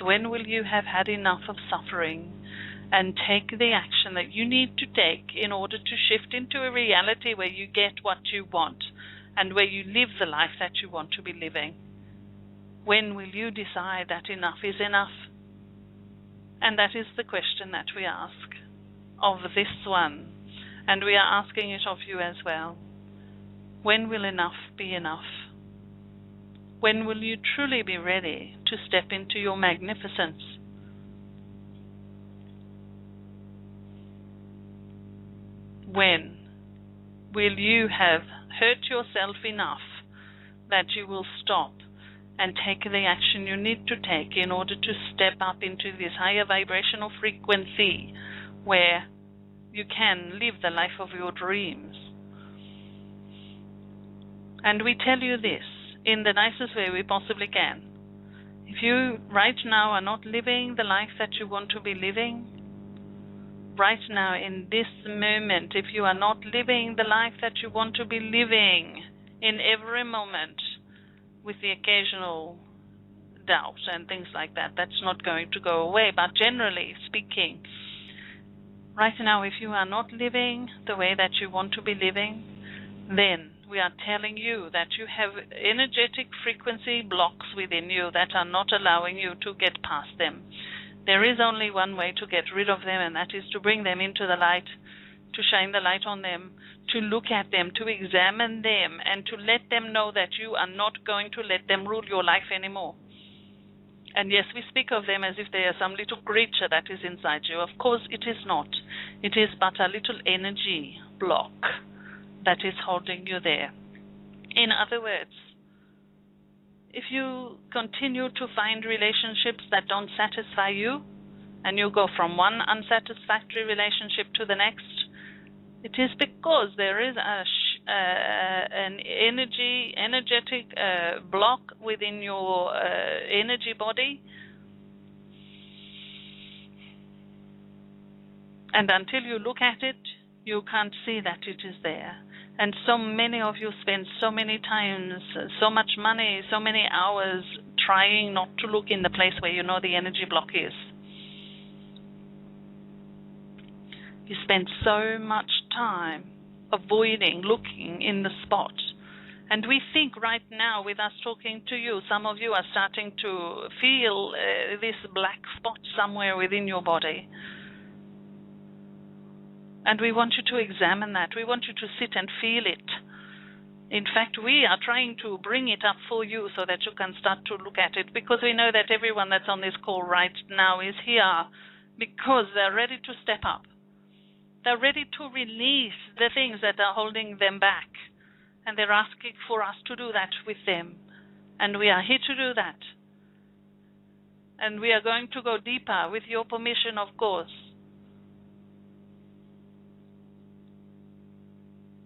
When will you have had enough of suffering and take the action that you need to take in order to shift into a reality where you get what you want and where you live the life that you want to be living? When will you decide that enough is enough? And that is the question that we ask of this one, and we are asking it of you as well. When will enough be enough? When will you truly be ready to step into your magnificence? When will you have hurt yourself enough that you will stop and take the action you need to take in order to step up into this higher vibrational frequency where you can live the life of your dreams? And we tell you this in the nicest way we possibly can. If you right now are not living the life that you want to be living, right now in this moment, if you are not living the life that you want to be living in every moment, with the occasional doubt and things like that, that's not going to go away. But generally speaking, right now, if you are not living the way that you want to be living, then we are telling you that you have energetic frequency blocks within you that are not allowing you to get past them. There is only one way to get rid of them, and that is to bring them into the light, to shine the light on them, to look at them, to examine them, and to let them know that you are not going to let them rule your life anymore. And yes, we speak of them as if they are some little creature that is inside you. Of course, it is not. It is but a little energy block that is holding you there. In other words, if you continue to find relationships that don't satisfy you, and you go from one unsatisfactory relationship to the next, it is because there is an energetic block within your energy body. And until you look at it, you can't see that it is there. And so many of you spend so many times, so much money, so many hours trying not to look in the place where you know the energy block is. You spend so much time avoiding looking in the spot. And we think right now, with us talking to you, some of you are starting to feel this black spot somewhere within your body. And we want you to examine that. We want you to sit and feel it. In fact, we are trying to bring it up for you so that you can start to look at it, because we know that everyone that's on this call right now is here because they're ready to step up. They're ready to release the things that are holding them back. And they're asking for us to do that with them. And we are here to do that. And we are going to go deeper with your permission, of course.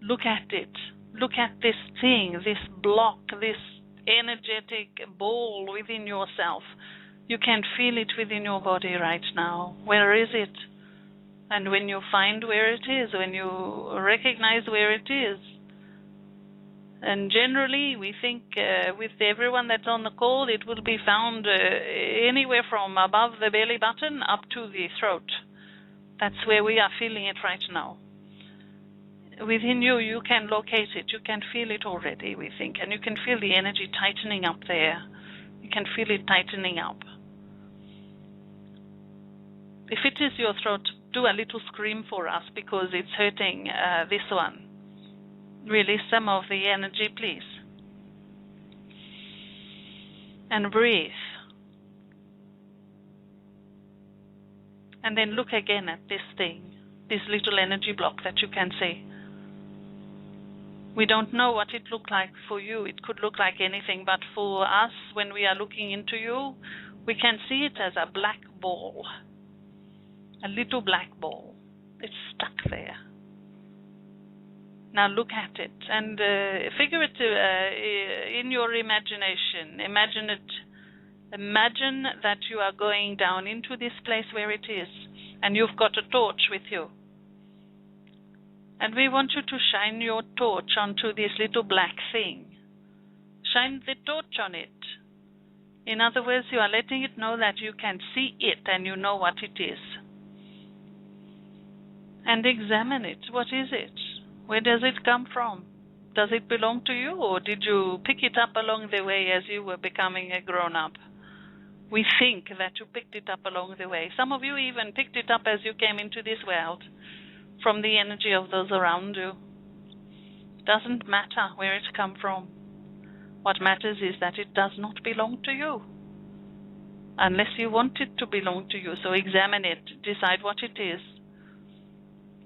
Look at it. Look at this thing, this block, this energetic ball within yourself. You can feel it within your body right now. Where is it? And when you find where it is, when you recognize where it is, and generally we think with everyone that's on the call, it will be found anywhere from above the belly button up to the throat. That's where we are feeling it right now. Within you, you can locate it. You can feel it already, we think. And you can feel the energy tightening up there. You can feel it tightening up. If it is your throat, do a little scream for us because it's hurting this one. Release some of the energy, please. And breathe. And then look again at this thing, this little energy block that you can see. We don't know what it looked like for you. It could look like anything, but for us, when we are looking into you, we can see it as a black ball, a little black ball. It's stuck there. Now look at it and figure it in your imagination. Imagine it. Imagine that you are going down into this place where it is, and you've got a torch with you. And we want you to shine your torch onto this little black thing. Shine the torch on it. In other words, you are letting it know that you can see it and you know what it is. And examine it. What is it? Where does it come from? Does it belong to you, or did you pick it up along the way as you were becoming a grown-up? We think that you picked it up along the way. Some of you even picked it up as you came into this world, from the energy of those around you. Doesn't matter where it come from. What matters is that it does not belong to you, unless you want it to belong to you. So examine it, decide what it is,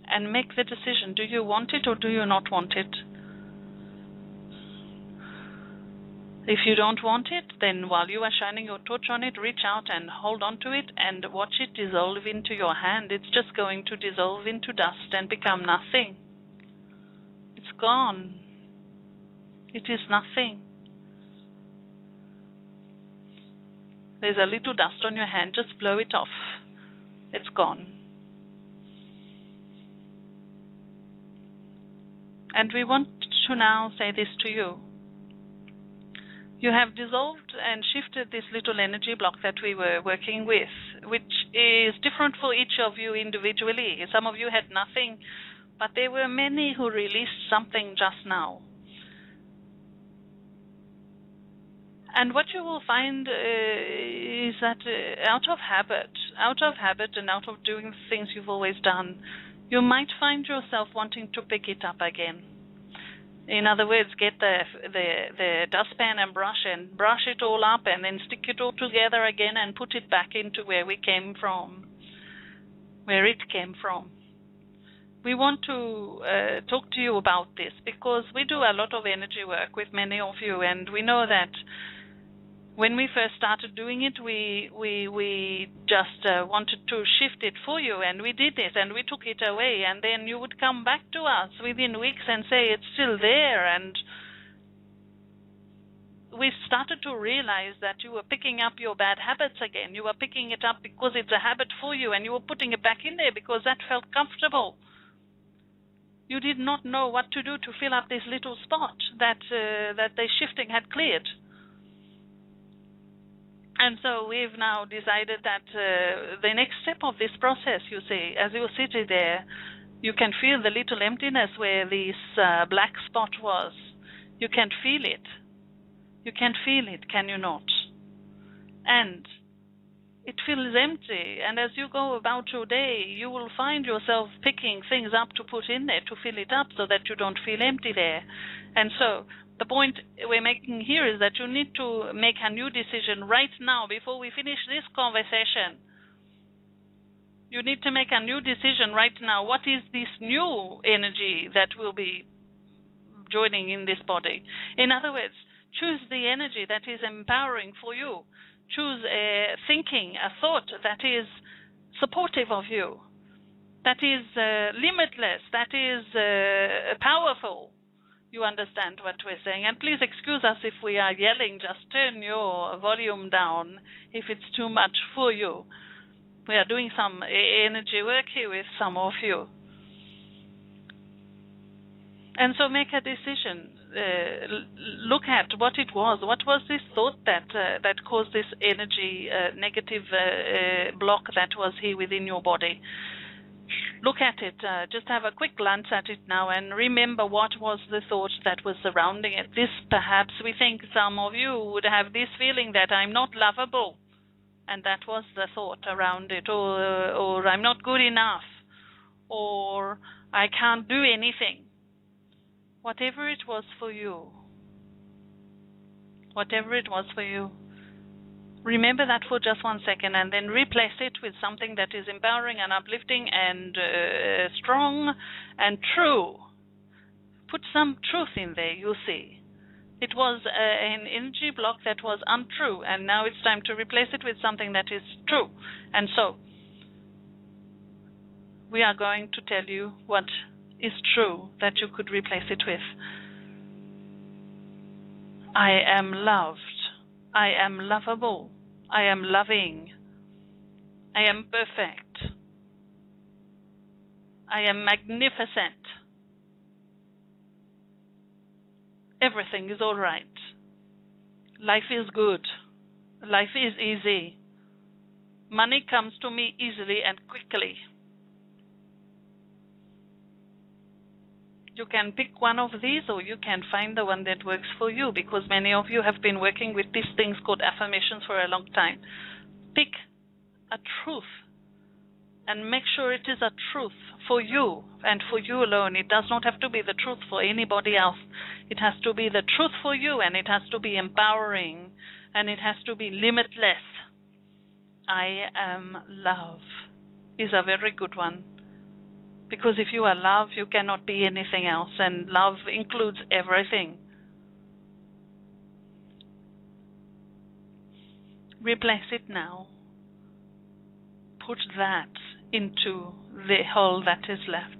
and make the decision. Do you want it or do you not want it? If you don't want it, then while you are shining your torch on it, reach out and hold on to it and watch it dissolve into your hand. It's just going to dissolve into dust and become nothing. It's gone. It is nothing. There's a little dust on your hand. Just blow it off. It's gone. And we want to now say this to you. You have dissolved and shifted this little energy block that we were working with, which is different for each of you individually. Some of you had nothing, but there were many who released something just now. And what you will find is that out of habit and out of doing things you've always done, you might find yourself wanting to pick it up again. In other words, get the dustpan and brush it all up and then stick it all together again and put it back into where we came from, where it came from. We want to talk to you about this because we do a lot of energy work with many of you, and we know that when we first started doing it, we just wanted to shift it for you, and we did it, and we took it away, and then you would come back to us within weeks and say it's still there, and we started to realize that you were picking up your bad habits again. You were picking it up because it's a habit for you, and you were putting it back in there because that felt comfortable. You did not know what to do to fill up this little spot that the shifting had cleared. And so we've now decided that the next step of this process, you see, as you're sitting there, you can feel the little emptiness where this black spot was. You can feel it. You can feel it, can you not? And it feels empty. And as you go about your day, you will find yourself picking things up to put in there to fill it up so that you don't feel empty there. And so the point we're making here is that you need to make a new decision right now before we finish this conversation. You need to make a new decision right now. What is this new energy that will be joining in this body? In other words, choose the energy that is empowering for you. Choose a thinking, a thought that is supportive of you, that is limitless, that is powerful. You understand what we're saying. And please excuse us if we are yelling. Just turn your volume down if it's too much for you. We are doing some energy work here with some of you. And so make a decision. Look at what it was. What was this thought that caused this energy negative block that was here within your body? Look at it. Just have a quick glance at it now and remember what was the thought that was surrounding it. This, perhaps, we think some of you would have this feeling that I'm not lovable, and that was the thought around it, or I'm not good enough, or I can't do anything. Whatever it was for you, remember that for just 1 second, and then replace it with something that is empowering and uplifting and strong and true. Put some truth in there, you'll see. It was an energy block that was untrue, and now it's time to replace it with something that is true. And so, we are going to tell you what is true that you could replace it with. I am loved. I am lovable. I am loving. I am perfect. I am magnificent. Everything is all right. Life is good. Life is easy. Money comes to me easily and quickly. You can pick one of these, or you can find the one that works for you, because many of you have been working with these things called affirmations for a long time. Pick a truth and make sure it is a truth for you and for you alone. It does not have to be the truth for anybody else. It has to be the truth for you, and it has to be empowering, and it has to be limitless. I am love is a very good one. Because if you are love, you cannot be anything else, and love includes everything. Replace it now. Put that into the hole that is left.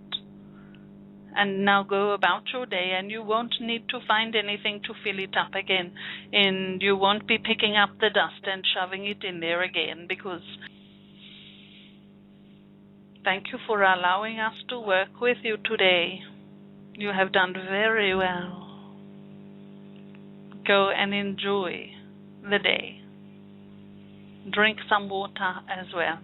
And now go about your day, and you won't need to find anything to fill it up again. And you won't be picking up the dust and shoving it in there again, because thank you for allowing us to work with you today. You have done very well. Go and enjoy the day. Drink some water as well.